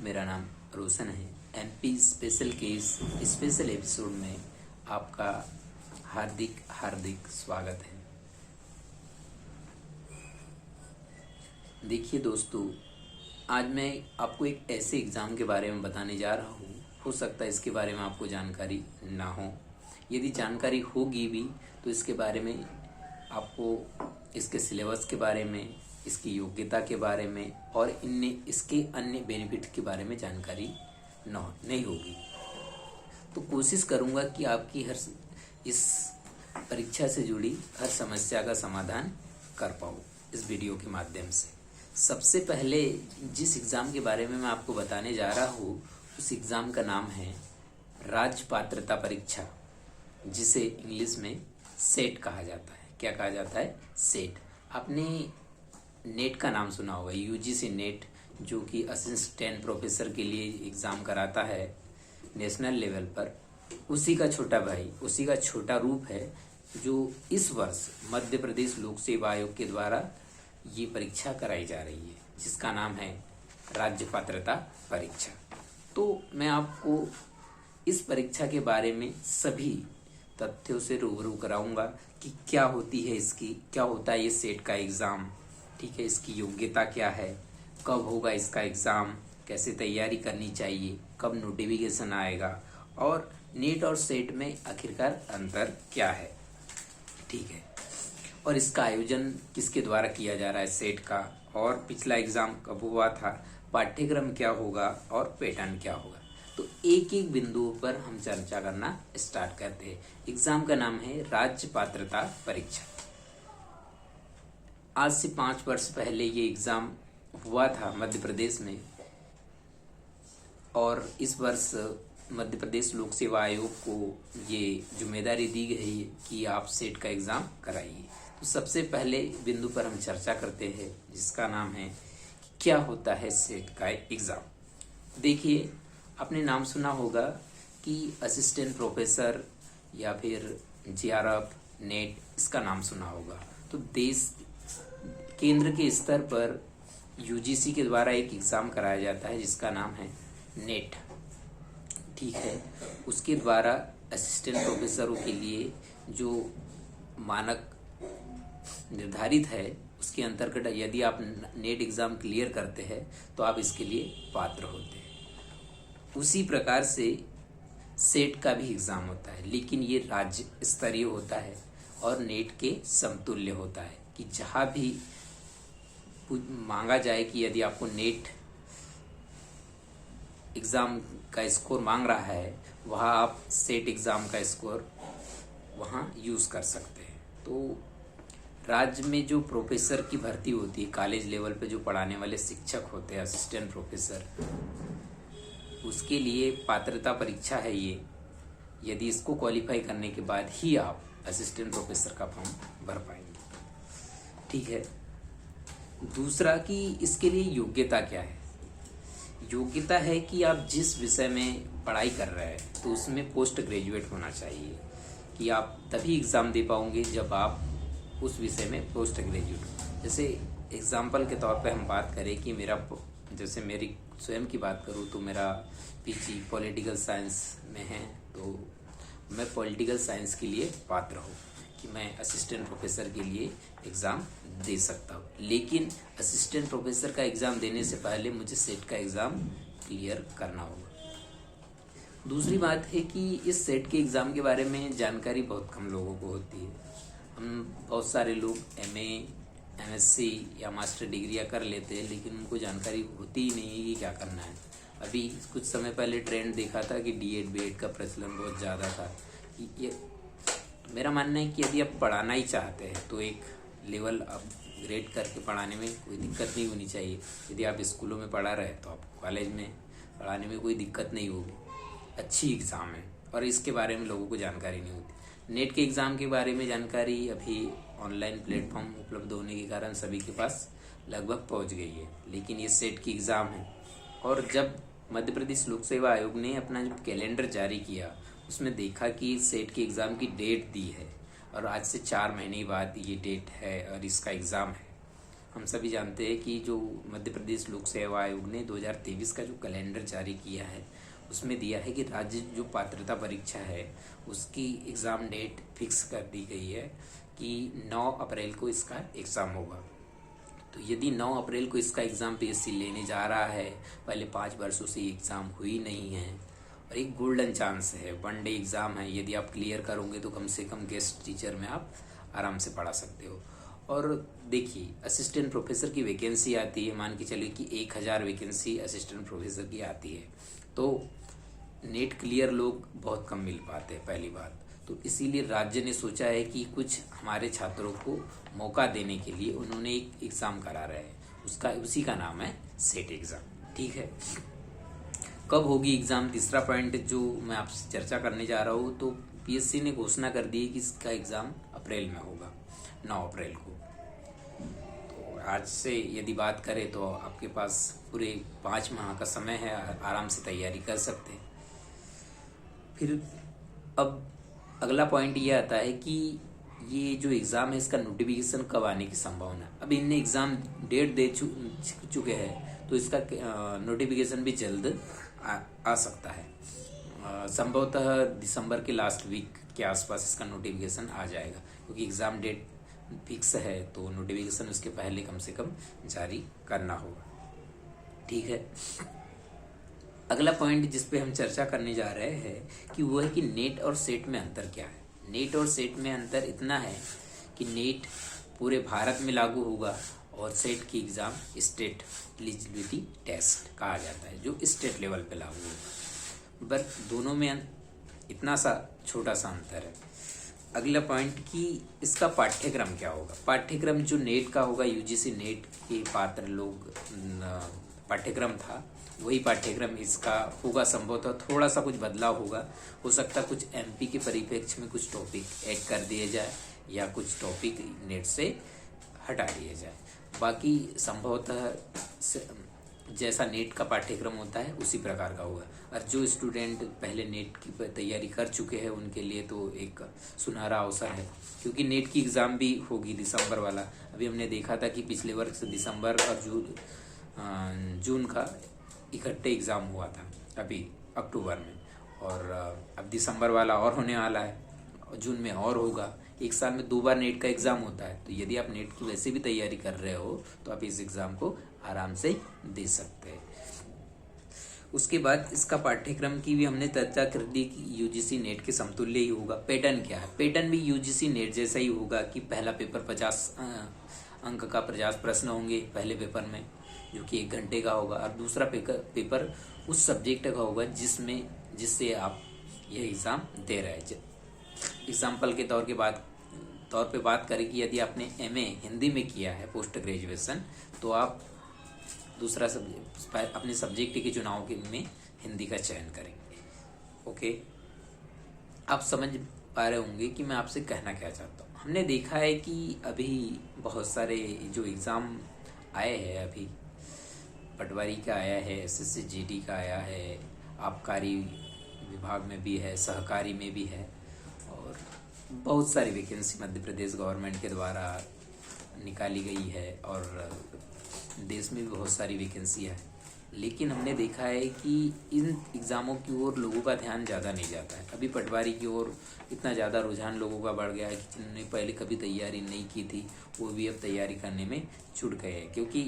मेरा नाम रोशन है। MP special case special episode में आपका हार्दिक हार्दिक स्वागत है। देखिए दोस्तों, आज मैं आपको एक ऐसे एग्ज़ाम के बारे में बताने जा रहा हूँ। हो सकता है इसके बारे में आपको जानकारी ना हो। यदि जानकारी होगी भी तो इसके बारे में आपको इसके सिलेबस के बारे में, इसकी योग्यता के बारे में और इसके अन्य बेनिफिट के बारे में जानकारी नहीं होगी। तो कोशिश करूँगा कि आपकी इस परीक्षा से जुड़ी हर समस्या का समाधान कर पाऊँ इस वीडियो के माध्यम से। सबसे पहले जिस एग्ज़ाम के बारे में मैं आपको बताने जा रहा हूँ उस एग्ज़ाम का नाम है राज्य पात्रता परीक्षा, जिसे इंग्लिश में सेट कहा जाता है। क्या कहा जाता है? सेट। आपने नेट का नाम सुना होगा, यूजीसी नेट, जो कि असिस्टेंट प्रोफेसर के लिए एग्ज़ाम कराता है नेशनल लेवल पर। उसी का छोटा भाई, उसी का छोटा रूप है जो इस वर्ष मध्य प्रदेश लोक सेवा आयोग के द्वारा ये परीक्षा कराई जा रही है, जिसका नाम है राज्य पात्रता परीक्षा। तो मैं आपको इस परीक्षा के बारे में सभी तथ्यों से रूबरू कराऊंगा कि क्या होती है इसकी, क्या होता है ये सेट का एग्ज़ाम, ठीक है, इसकी योग्यता क्या है, कब होगा इसका एग्ज़ाम, कैसे तैयारी करनी चाहिए, कब नोटिफिकेशन आएगा और नीट और सेट में आखिरकार अंतर क्या है, ठीक है, और इसका आयोजन किसके द्वारा किया जा रहा है सेट का, और पिछला एग्ज़ाम कब हुआ था, पाठ्यक्रम क्या होगा और पैटर्न क्या होगा। तो एक एक बिंदु पर हम चर्चा करना स्टार्ट करते हैं। एग्ज़ाम का नाम है राज्य पात्रता परीक्षा। आज से 5 वर्ष पहले ये एग्ज़ाम हुआ था मध्य प्रदेश में, और इस वर्ष मध्य प्रदेश लोक सेवा आयोग को ये जिम्मेदारी दी गई है कि आप सेट का एग्ज़ाम कराइए। तो सबसे पहले बिंदु पर हम चर्चा करते हैं, जिसका नाम है क्या होता है सेट का एग्ज़ाम। देखिए, आपने नाम सुना होगा कि असिस्टेंट प्रोफेसर या फिर जेआरएफ, नेट, इसका नाम सुना होगा। तो देश केंद्र के स्तर पर यूजीसी के द्वारा एक एग्ज़ाम कराया जाता है जिसका नाम है नेट, ठीक है। उसके द्वारा असिस्टेंट प्रोफेसरों के लिए जो मानक निर्धारित है उसके अंतर्गत यदि आप नेट एग्ज़ाम क्लियर करते हैं तो आप इसके लिए पात्र होते हैं। उसी प्रकार से सेट का भी एग्ज़ाम होता है, लेकिन ये राज्य स्तरीय होता है और नेट के समतुल्य होता है कि जहाँ भी मांगा जाए कि यदि आपको नेट एग्ज़ाम का स्कोर मांग रहा है, वहाँ आप सेट एग्ज़ाम का स्कोर वहाँ यूज़ कर सकते हैं। तो राज्य में जो प्रोफेसर की भर्ती होती है, कॉलेज लेवल पे जो पढ़ाने वाले शिक्षक होते हैं, असिस्टेंट प्रोफेसर, उसके लिए पात्रता परीक्षा है ये। यदि इसको क्वालिफाई करने के बाद ही आप असिस्टेंट प्रोफेसर का फॉर्म भर पाएंगे, ठीक है। दूसरा कि इसके लिए योग्यता क्या है। योग्यता है कि आप जिस विषय में पढ़ाई कर रहे हैं तो उसमें पोस्ट ग्रेजुएट होना चाहिए, कि आप तभी एग्ज़ाम दे पाओगे जब आप उस विषय में पोस्ट ग्रेजुएट हो। जैसे एग्जाम्पल के तौर पे हम बात करें कि जैसे मेरी स्वयं की बात करूँ तो मेरा पीजी पॉलिटिकल साइंस में है, तो मैं पॉलिटिकल साइंस के लिए पात्र हूँ कि मैं असिस्टेंट प्रोफेसर के लिए एग्ज़ाम दे सकता हूँ। लेकिन असिस्टेंट प्रोफेसर का एग्ज़ाम देने से पहले मुझे सेट का एग्ज़ाम क्लियर करना होगा। दूसरी बात है कि इस सेट के एग्ज़ाम के बारे में जानकारी बहुत कम लोगों को होती है। हम बहुत सारे लोग एमए, एमएससी या मास्टर डिग्रियाँ कर लेते हैं, लेकिन उनको जानकारी होती ही नहीं है कि क्या करना है। अभी कुछ समय पहले ट्रेंड देखा था कि डीएड बीएड का प्रचलन बहुत ज़्यादा था। ये मेरा मानना है कि यदि आप पढ़ाना ही चाहते हैं तो एक लेवल अपग्रेड करके पढ़ाने में कोई दिक्कत नहीं होनी चाहिए। यदि आप स्कूलों में पढ़ा रहे तो आप कॉलेज में पढ़ाने में कोई दिक्कत नहीं होगी। अच्छी एग्ज़ाम है और इसके बारे में लोगों को जानकारी नहीं होती। नेट के एग्ज़ाम के बारे में जानकारी अभी ऑनलाइन प्लेटफॉर्म उपलब्ध होने के कारण सभी के पास लगभग पहुंच गई है, लेकिन ये सेट की एग्ज़ाम है। और जब मध्य प्रदेश लोक सेवा आयोग ने अपना जब कैलेंडर जारी किया, उसमें देखा कि सेट की एग्ज़ाम की डेट दी है और आज से 4 महीने बाद ये डेट है और इसका एग्ज़ाम है, हम सभी जानते हैं कि जो मध्य प्रदेश लोक सेवा आयोग ने 2023 का जो कैलेंडर जारी किया है उसमें दिया है कि राज्य जो पात्रता परीक्षा है उसकी एग्ज़ाम डेट फिक्स कर दी गई है कि 9 अप्रैल को इसका एग्ज़ाम होगा। तो यदि 9 अप्रैल को इसका एग्ज़ाम पीएससी लेने जा रहा है, पहले 5 वर्षों से एग्ज़ाम हुई नहीं है और एक गोल्डन चांस है, 1 डे एग्ज़ाम है, यदि आप क्लियर करोगे तो कम से कम गेस्ट टीचर में आप आराम से पढ़ा सकते हो। और देखिए असिस्टेंट प्रोफेसर की वैकेंसी आती है, मान के चलिए कि 1000 वैकेंसी असिस्टेंट प्रोफेसर की आती है, तो नेट क्लियर लोग बहुत कम मिल पाते हैं पहली बात। तो इसीलिए राज्य ने सोचा है कि कुछ हमारे छात्रों को मौका देने के लिए उन्होंने एक एग्ज़ाम करा रहे हैं, उसी का नाम है सेट एग्ज़ाम। ठीक है, कब होगी एग्ज़ाम, तीसरा पॉइंट जो मैं आपसे चर्चा करने जा रहा हूँ। तो पीएससी ने घोषणा कर दी है कि इसका एग्ज़ाम अप्रैल में होगा, 9 अप्रैल को। तो आज से यदि बात करें तो आपके पास पूरे 5 माह का समय है, आराम से तैयारी कर सकते हैं। फिर अब अगला पॉइंट ये आता है कि ये जो एग्ज़ाम है इसका नोटिफिकेशन कब आने की संभावना है। अब इनने एग्ज़ाम डेट दे चुके हैं तो इसका नोटिफिकेशन भी जल्द आ सकता है। संभवतः दिसंबर के लास्ट वीक के आसपास इसका नोटिफिकेशन आ जाएगा, क्योंकि एग्ज़ाम डेट फिक्स है तो नोटिफिकेशन उसके पहले कम से कम जारी करना होगा। ठीक है, अगला पॉइंट जिस पे हम चर्चा करने जा रहे हैं कि वो है कि नेट और सेट में अंतर क्या है। नेट और सेट में अंतर इतना है कि नेट पूरे भारत में लागू होगा और सेट की एग्ज़ाम स्टेट एलिजिबिलिटी टेस्ट कहा जाता है, जो स्टेट लेवल पे लागू होगा। बस दोनों में इतना सा छोटा सा अंतर है। अगला पॉइंट कि इसका पाठ्यक्रम क्या होगा। पाठ्यक्रम जो नेट का होगा, यूजीसी नेट के पात्र लोग पाठ्यक्रम था वही पाठ्यक्रम इसका होगा। संभवतः थोड़ा सा कुछ बदलाव होगा, हो सकता कुछ एमपी के परिप्रेक्ष्य में कुछ टॉपिक ऐड कर दिए जाए या कुछ टॉपिक नेट से हटा दिए जाए। बाकी संभवतः जैसा नेट का पाठ्यक्रम होता है उसी प्रकार का होगा। और जो स्टूडेंट पहले नेट की तैयारी कर चुके हैं उनके लिए तो एक सुनहरा अवसर है, क्योंकि नेट की एग्ज़ाम भी होगी दिसंबर वाला। अभी हमने देखा था कि पिछले वर्ष दिसंबर और जून का इकट्ठे एग्ज़ाम हुआ था अभी अक्टूबर में, और अब दिसंबर वाला और होने वाला है, जून में और होगा। एक साल में 2 बार नेट का एग्ज़ाम होता है, तो यदि आप नेट की वैसे भी तैयारी कर रहे हो तो आप इस एग्ज़ाम को आराम से दे सकते हैं। उसके बाद इसका पाठ्यक्रम की भी हमने चर्चा कर दी कि यूजीसी नेट के समतुल्य ही होगा। पैटर्न क्या है, पैटर्न भी यूजीसी नेट जैसा ही होगा कि पहला पेपर 50 अंक का 50 प्रश्न होंगे पहले पेपर में, जो कि 1 घंटे का होगा, और दूसरा पेपर उस सब्जेक्ट का होगा जिससे आप यह एग्ज़ाम दे रहे हैं। एग्जाम्पल के तौर पे बात करें कि यदि आपने एमए हिंदी में किया है पोस्ट ग्रेजुएशन, तो आप दूसरा अपने सब्जेक्ट के चुनाव में हिंदी का चयन करेंगे। ओके, आप समझ पा रहे होंगे कि मैं आपसे कहना क्या चाहता हूँ। हमने देखा है कि अभी बहुत सारे जो एग्ज़ाम आए हैं, अभी पटवारी का आया है, एसएससी जीडी का आया है, आबकारी विभाग में भी है, सहकारी में भी है, और बहुत सारी वैकेंसी मध्य प्रदेश गवर्नमेंट के द्वारा निकाली गई है, और देश में भी बहुत सारी वैकेंसी है। लेकिन हमने देखा है कि इन एग्ज़ामों की ओर लोगों का ध्यान ज़्यादा नहीं जाता है। अभी पटवारी की ओर इतना ज़्यादा रुझान लोगों का बढ़ गया है कि जिन्होंने पहले कभी तैयारी नहीं की थी वो भी अब तैयारी करने में जुट गए हैं, क्योंकि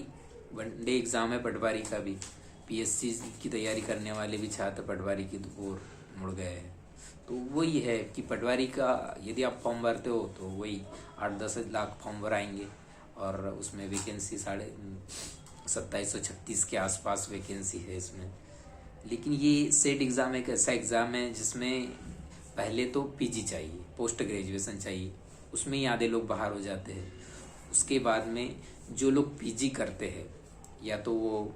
1 डे एग्ज़ाम है पटवारी का भी। पीएससी की तैयारी करने वाले भी छात्र पटवारी की ओर मुड़ गए हैं। तो वही है कि पटवारी का यदि आप फॉर्म भरते हो तो वही 8-10 लाख फॉर्म भराएंगे, और उसमें वैकेंसी 2736 के आसपास वैकेंसी है इसमें। लेकिन ये सेट एग्ज़ाम एक ऐसा एग्ज़ाम है जिसमें पहले तो पीजी चाहिए, पोस्ट ग्रेजुएशन चाहिए, उसमें ही आधे लोग बाहर हो जाते हैं। उसके बाद में जो लोग पीजी करते हैं या तो वो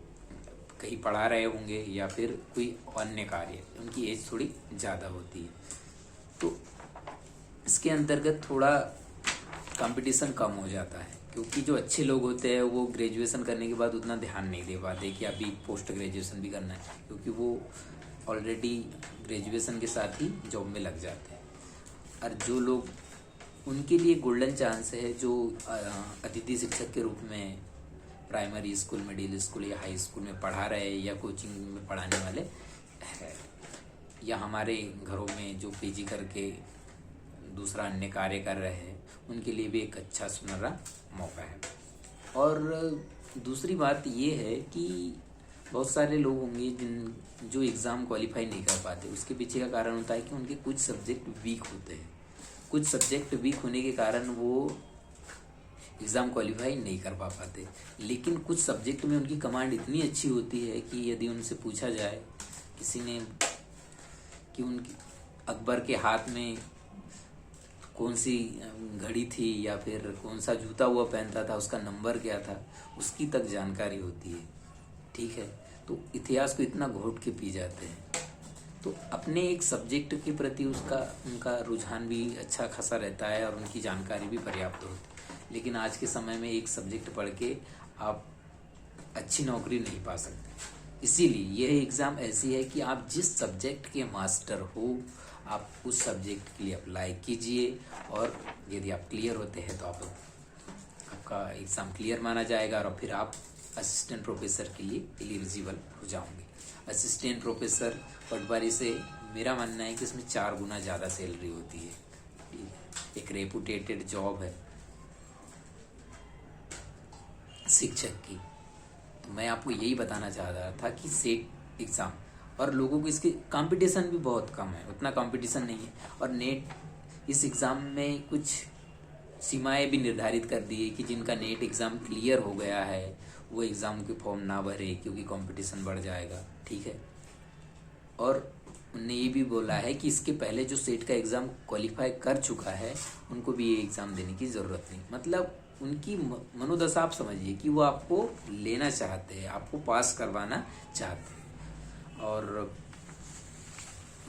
कहीं पढ़ा रहे होंगे या फिर कोई अन्य कार्य, उनकी एज थोड़ी ज़्यादा होती है, तो इसके अंतर्गत थोड़ा कंपटीशन कम हो जाता है, क्योंकि जो अच्छे लोग होते हैं वो ग्रेजुएशन करने के बाद उतना ध्यान नहीं दे पाते कि अभी पोस्ट ग्रेजुएशन भी करना है, क्योंकि वो ऑलरेडी ग्रेजुएशन के साथ ही जॉब में लग जाते हैं। और जो लोग, उनके लिए गोल्डन चांस है जो अतिथि शिक्षक के रूप में प्राइमरी स्कूल, मिडिल स्कूल या हाई स्कूल में पढ़ा रहे या कोचिंग में पढ़ाने वाले हैं, या हमारे घरों में जो पीजी करके दूसरा अन्य कार्य कर रहे हैं, उनके लिए भी एक अच्छा सुनहरा मौका है। और दूसरी बात ये है कि बहुत सारे लोग होंगे जो एग्ज़ाम क्वालिफाई नहीं कर पाते। उसके पीछे का कारण होता है कि उनके कुछ सब्जेक्ट वीक होते हैं। कुछ सब्जेक्ट वीक होने के कारण वो एग्ज़ाम क्वालिफाई नहीं कर पाते। लेकिन कुछ सब्जेक्ट में उनकी कमांड इतनी अच्छी होती है कि यदि उनसे पूछा जाए किसी ने कि उनकी अकबर के हाथ में कौन सी घड़ी थी या फिर कौन सा जूता हुआ पहनता था, उसका नंबर क्या था, उसकी तक जानकारी होती है। ठीक है, तो इतिहास को इतना घोट के पी जाते हैं। तो अपने एक सब्जेक्ट के प्रति उनका रुझान भी अच्छा खासा रहता है और उनकी जानकारी भी पर्याप्त होती है। लेकिन आज के समय में एक सब्जेक्ट पढ़ के आप अच्छी नौकरी नहीं पा सकते। इसीलिए यह एग्ज़ाम ऐसी है कि आप जिस सब्जेक्ट के मास्टर हो, आप उस सब्जेक्ट के लिए अप्लाई कीजिए, और यदि आप क्लियर होते हैं तो आपका एग्ज़ाम क्लियर माना जाएगा और फिर आप असिस्टेंट प्रोफेसर के लिए एलिजिबल हो जाओगे। असिस्टेंट प्रोफेसर पटवारी से मेरा मानना है कि इसमें 4 गुना ज़्यादा सैलरी होती है। एक रेपुटेटेड जॉब है शिक्षक की। तो मैं आपको यही बताना चाह रहा था कि सेट एग्ज़ाम, और लोगों को इसकी कंपटीशन भी बहुत कम है, उतना कंपटीशन नहीं है। और नेट इस एग्ज़ाम में कुछ सीमाएं भी निर्धारित कर दी है कि जिनका नेट एग्ज़ाम क्लियर हो गया है वो एग्ज़ाम के फॉर्म ना भरे, क्योंकि कंपटीशन बढ़ जाएगा। ठीक है, और उनने ये भी बोला है कि इसके पहले जो सेट का एग्ज़ाम क्वालिफाई कर चुका है उनको भी ये एग्ज़ाम देने की ज़रूरत नहीं। मतलब उनकी मनोदशा आप समझिए कि वो आपको लेना चाहते हैं, आपको पास करवाना चाहते हैं। और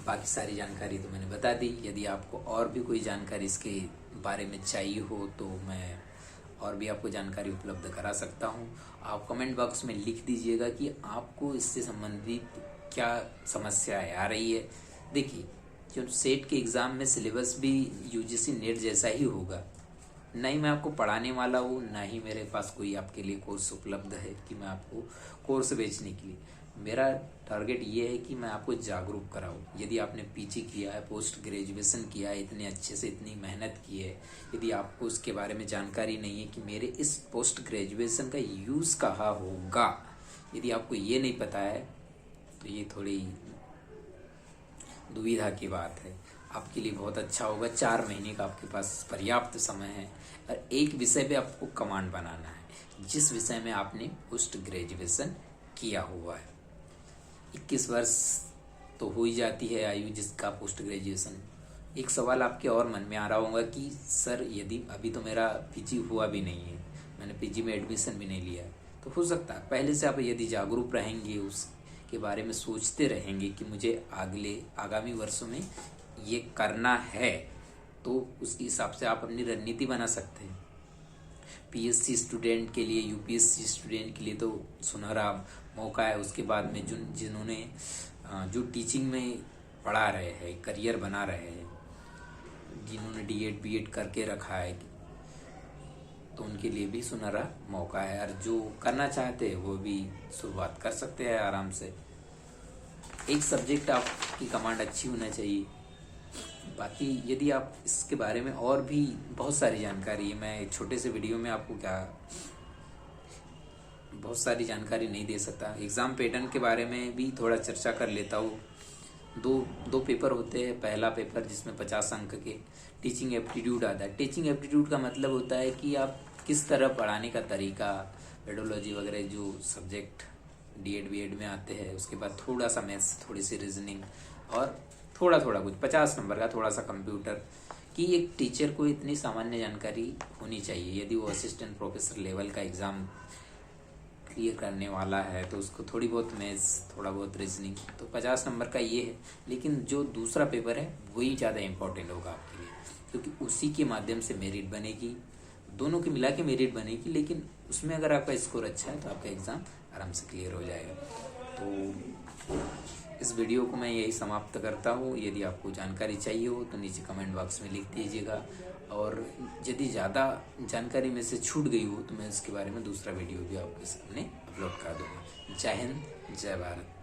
बाकी सारी जानकारी तो मैंने बता दी। यदि आपको और भी कोई जानकारी इसके बारे में चाहिए हो तो मैं और भी आपको जानकारी उपलब्ध करा सकता हूँ। आप कमेंट बॉक्स में लिख दीजिएगा कि आपको इससे संबंधित क्या समस्याएं आ रही है। देखिए, जो सेट के एग्ज़ाम में सिलेबस भी यूजीसी नेट जैसा ही होगा। ना ही मैं आपको पढ़ाने वाला हूँ, ना ही मेरे पास कोई आपके लिए कोर्स उपलब्ध है कि मैं आपको कोर्स बेचने के लिए। मेरा टारगेट ये है कि मैं आपको जागरूक कराऊँ। यदि आपने पीजी किया है, पोस्ट ग्रेजुएशन किया है, इतने अच्छे से इतनी मेहनत की है, यदि आपको उसके बारे में जानकारी नहीं है कि मेरे इस पोस्ट ग्रेजुएशन का यूज़ कहाँ होगा, यदि आपको ये नहीं पता है तो ये थोड़ी दुविधा की बात है। आपके लिए बहुत अच्छा होगा। 4 महीने का आपके पास पर्याप्त समय है और एक विषय पे आपको कमांड बनाना है, जिस विषय में आपने पोस्ट ग्रेजुएशन किया हुआ है। 21 वर्ष तो हो ही जाती है आयु जिसका पोस्ट ग्रेजुएशन। एक सवाल आपके और मन में आ रहा होगा कि सर यदि अभी तो मेरा पीजी हुआ भी नहीं है, मैंने पीजी में एडमिशन भी नहीं लिया, तो हो सकता है पहले से आप यदि जागरूक रहेंगे, उसके बारे में सोचते रहेंगे कि मुझे आगामी वर्षों में ये करना है, तो उसके हिसाब से आप अपनी रणनीति बना सकते हैं। पीएससी स्टूडेंट के लिए, यूपीएससी स्टूडेंट के लिए तो सुनहरा मौका है। उसके बाद में जिन्होंने जो टीचिंग में पढ़ा रहे हैं, करियर बना रहे हैं, जिन्होंने डीएड बीएड करके रखा है, तो उनके लिए भी सुनहरा मौका है। और जो करना चाहते हैं वो भी शुरुआत कर सकते हैं आराम से। एक सब्जेक्ट आपकी कमांड अच्छी होना चाहिए। बाकी यदि आप इसके बारे में और भी बहुत सारी जानकारी है, मैं छोटे से वीडियो में आपको बहुत सारी जानकारी नहीं दे सकता। एग्ज़ाम पैटर्न के बारे में भी थोड़ा चर्चा कर लेता हूँ। दो पेपर होते हैं। पहला पेपर जिसमें 50 अंक के टीचिंग एप्टीट्यूड आता है। टीचिंग एप्टीट्यूड का मतलब होता है कि आप किस तरह पढ़ाने का तरीका, पेडोलॉजी वगैरह जो सब्जेक्ट डीएड बीएड में आते हैं। उसके बाद थोड़ा सा मैथ्स, थोड़ी सी रीजनिंग और थोड़ा कुछ 50 नंबर का थोड़ा सा कंप्यूटर की। एक टीचर को इतनी सामान्य जानकारी होनी चाहिए। यदि वो असिस्टेंट प्रोफेसर लेवल का एग्ज़ाम क्लियर करने वाला है तो उसको थोड़ी बहुत मैथ्स, थोड़ा बहुत रीजनिंग, तो 50 नंबर का ये है। लेकिन जो दूसरा पेपर है वही ज़्यादा इंपॉर्टेंट होगा आपके लिए, क्योंकि उसी के माध्यम से मेरिट बनेगी। दोनों की मिला के मेरिट बनेगी, लेकिन उसमें अगर आपका स्कोर अच्छा है तो आपका एग्ज़ाम आराम से क्लियर हो जाएगा। तो इस वीडियो को मैं यही समाप्त करता हूँ। यदि आपको जानकारी चाहिए हो तो नीचे कमेंट बॉक्स में लिख दीजिएगा, और यदि ज़्यादा जानकारी में से छूट गई हो तो मैं इसके बारे में दूसरा वीडियो भी आपके सामने अपलोड कर दूँगा। जय हिंद, जय भारत।